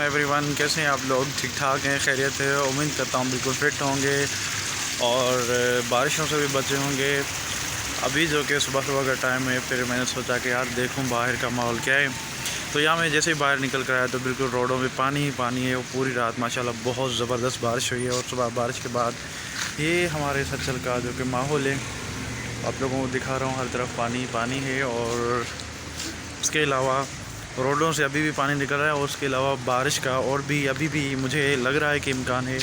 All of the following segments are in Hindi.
एवरीवन, कैसे हैं आप लोग? ठीक ठाक हैं, खैरियत है? उम्मीद करता हूँ बिल्कुल फिट होंगे और बारिशों से भी बचे होंगे। अभी जो कि सुबह सुबह का टाइम है, फिर मैंने सोचा कि यार देखूँ बाहर का माहौल क्या है। तो यहाँ मैं जैसे ही बाहर निकल कर आया तो बिल्कुल रोडों में पानी ही पानी है। वो पूरी रात माशाल्लाह बहुत ज़बरदस्त बारिश हुई है और सुबह बारिश के बाद ये हमारे सच्चल का जो कि माहौल है आप लोगों को दिखा रहा हूँ। हर तरफ पानी पानी है और उसके अलावा रोडों से अभी भी पानी निकल रहा है और उसके अलावा बारिश का और भी अभी भी मुझे लग रहा है कि इम्कान है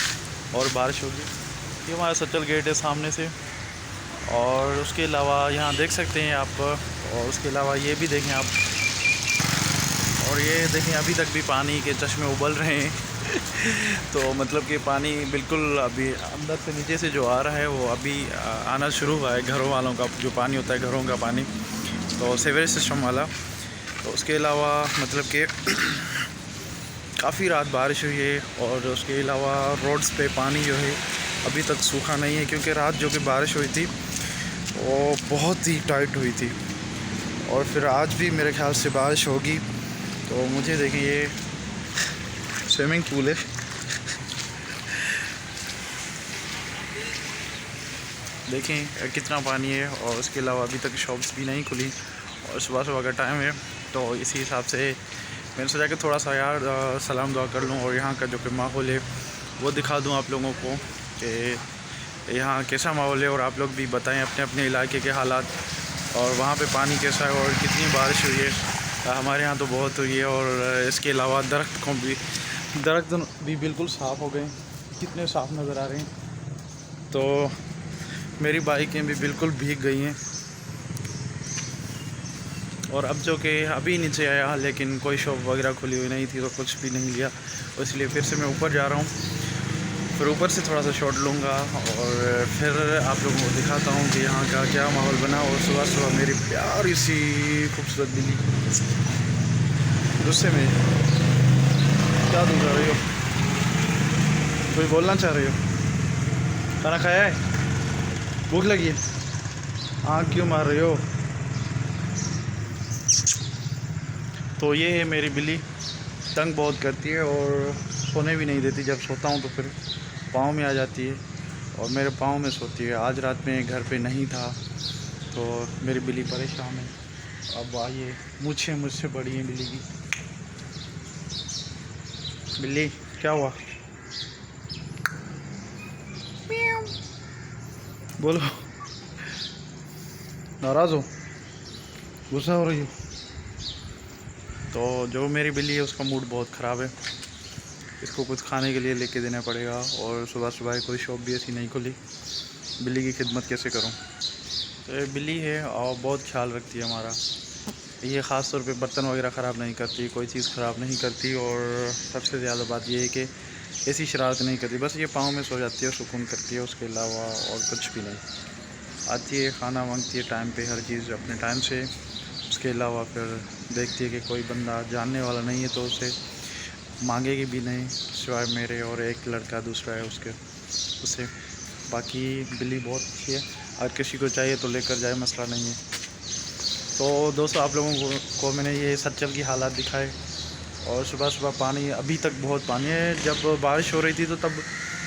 और बारिश होगी। ये हमारा सच्चल गेट है सामने से और उसके अलावा यहाँ देख सकते हैं आप। और उसके अलावा ये भी देखें आप, और ये देखें अभी तक भी पानी के चश्मे उबल रहे हैं तो मतलब कि पानी बिल्कुल अभी अंदर से नीचे से जो आ रहा है वो अभी आना शुरू हुआ है। घरों वालों का जो पानी होता है, घरों का पानी, तो सीवरेज सिस्टम वाला। तो उसके अलावा मतलब कि काफ़ी रात बारिश हुई है और उसके अलावा रोड्स पे पानी जो है अभी तक सूखा नहीं है, क्योंकि रात जो कि बारिश हुई थी वो बहुत ही टाइट हुई थी और फिर आज भी मेरे ख्याल से बारिश होगी। तो मुझे देखिए ये स्विमिंग पूल है देखें कितना पानी है और उसके अलावा अभी तक शॉप्स भी नहीं खुली और सुबह सुबह का टाइम है। तो इसी हिसाब से मैंने सोचा कि थोड़ा सा यार सलाम दुआ कर लूँ और यहाँ का जो कि माहौल है वो दिखा दूँ आप लोगों को कि यहाँ कैसा माहौल है, और आप लोग भी बताएं अपने अपने इलाके के हालात और वहाँ पे पानी कैसा है और कितनी बारिश हुई है। हमारे यहाँ तो बहुत हुई है और इसके अलावा दरख्त भी बिल्कुल साफ़ हो गए, कितने साफ़ नज़र आ रहे हैं। तो मेरी बाइकें भी बिल्कुल भीग गई हैं और अब जो कि अभी नीचे आया लेकिन कोई शॉप वगैरह खुली हुई नहीं थी तो कुछ भी नहीं लिया, इसलिए फिर से मैं ऊपर जा रहा हूँ। फिर ऊपर से थोड़ा सा शॉट लूँगा और फिर आप लोगों को दिखाता हूँ कि यहाँ का क्या माहौल बना। और सुबह सुबह मेरी प्यारी सी खूबसूरत बिल्ली गुस्से में क्या दूर जा रही हो? कोई बोलना चाह रही हो? खाना खाया है? भूख लगी है? आँख क्यों मार रही हो? तो ये है मेरी बिल्ली, तंग बहुत करती है और सोने भी नहीं देती। जब सोता हूँ तो फिर पाँव में आ जाती है और मेरे पाँव में सोती है। आज रात में घर पे नहीं था तो मेरी बिल्ली परेशान है। अब आइए, मुझसे बड़ी है बिल्ली की। बिल्ली क्या हुआ? बोलो, नाराज़ हो? गुस्सा हो रही हो? तो जो मेरी बिल्ली है उसका मूड बहुत ख़राब है, इसको कुछ खाने के लिए लेके देना पड़ेगा और सुबह सुबह कोई शॉप भी ऐसी नहीं खुली। बिल्ली की खिदमत कैसे करूं? तो ये बिल्ली है और बहुत ख्याल रखती है हमारा। ये ख़ास तौर पे बर्तन वगैरह ख़राब नहीं करती, कोई चीज़ ख़राब नहीं करती और सबसे ज़्यादा बात ये है कि ऐसी शरारत नहीं करती। बस ये पाँव में सो जाती है, सुकून करती है, उसके अलावा और कुछ भी नहीं। आती है, खाना मांगती है टाइम पे, हर चीज़ अपने टाइम से। उसके अलावा फिर देखती है कि कोई बंदा जानने वाला नहीं है तो उसे मांगेगी भी नहीं, सिवाय मेरे और एक लड़का दूसरा है उसे। बाकी बिल्ली बहुत अच्छी है, अगर किसी को चाहिए तो लेकर जाए, मसला नहीं है। तो दोस्तों आप लोगों को मैंने ये सच्चल की हालात दिखाए और सुबह सुबह पानी, अभी तक बहुत पानी है। जब बारिश हो रही थी तो तब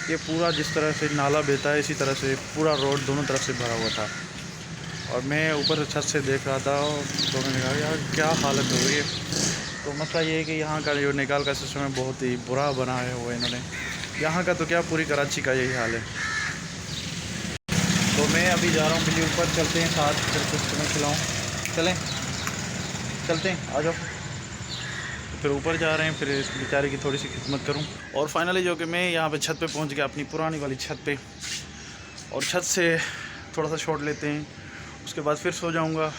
ये पूरा जिस तरह से नाला बहता है इसी तरह से पूरा रोड दोनों तरफ से भरा हुआ था और मैं ऊपर छत से देख रहा था तो मैंने कहा यार क्या हालत हो रही है। तो मसला ये है कि यहाँ का जो निकाल का सिस्टम है बहुत ही बुरा बना है वो इन्होंने। यहाँ का तो क्या, पूरी कराची का यही हाल है। तो मैं अभी जा रहा हूँ बिल्ली ऊपर, चलते हैं साथ, फिर कुछ तुम्हें खिलाऊँ। चलते हैं, आ जाओ। फिर ऊपर जा रहे हैं, फिर इस बेचारे की थोड़ी सी खिदमत करूं। और फाइनली जो कि मैं यहाँ पे छत पे पहुँच गया, अपनी पुरानी वाली छत पे, और छत से थोड़ा सा शॉट लेते हैं, उसके बाद फिर सो जाऊँगा।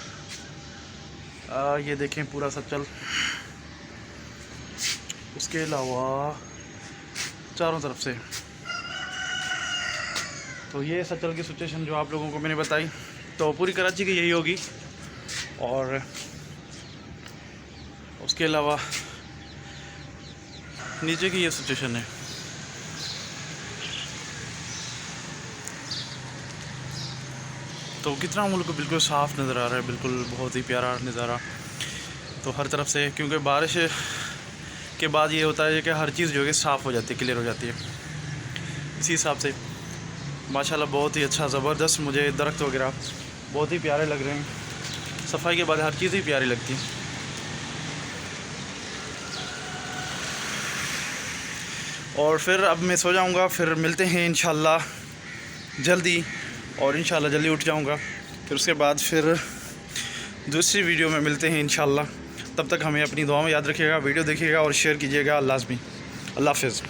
ये देखें पूरा सच्चल, उसके अलावा चारों तरफ से। तो ये सच्चल की सिचुएशन जो आप लोगों को मैंने बताई, तो पूरी कराची की यही होगी। और उसके अलावा नीचे की ये सिचुएशन है। तो कितना मुल्क बिल्कुल साफ़ नज़र आ रहा है, बिल्कुल बहुत ही प्यारा नज़ारा। तो हर तरफ से, क्योंकि बारिश के बाद ये होता है कि हर चीज़ जो है साफ़ हो जाती है, क्लियर हो जाती है। इसी हिसाब से माशाल्लाह बहुत ही अच्छा ज़बरदस्त मुझे दरख्त वगैरह बहुत ही प्यारे लग रहे हैं। सफाई के बाद हर चीज़ ही प्यारी लगती है। और फिर अब मैं सो जाऊंगा, फिर मिलते हैं इंशाल्लाह जल्दी, और इंशाल्लाह जल्दी उठ जाऊंगा। फिर उसके बाद फिर दूसरी वीडियो में मिलते हैं इंशाल्लाह। तब तक हमें अपनी दुआ में याद रखिएगा, वीडियो देखिएगा और शेयर कीजिएगा लाज़मी। अल्लाह हाफ़िज़।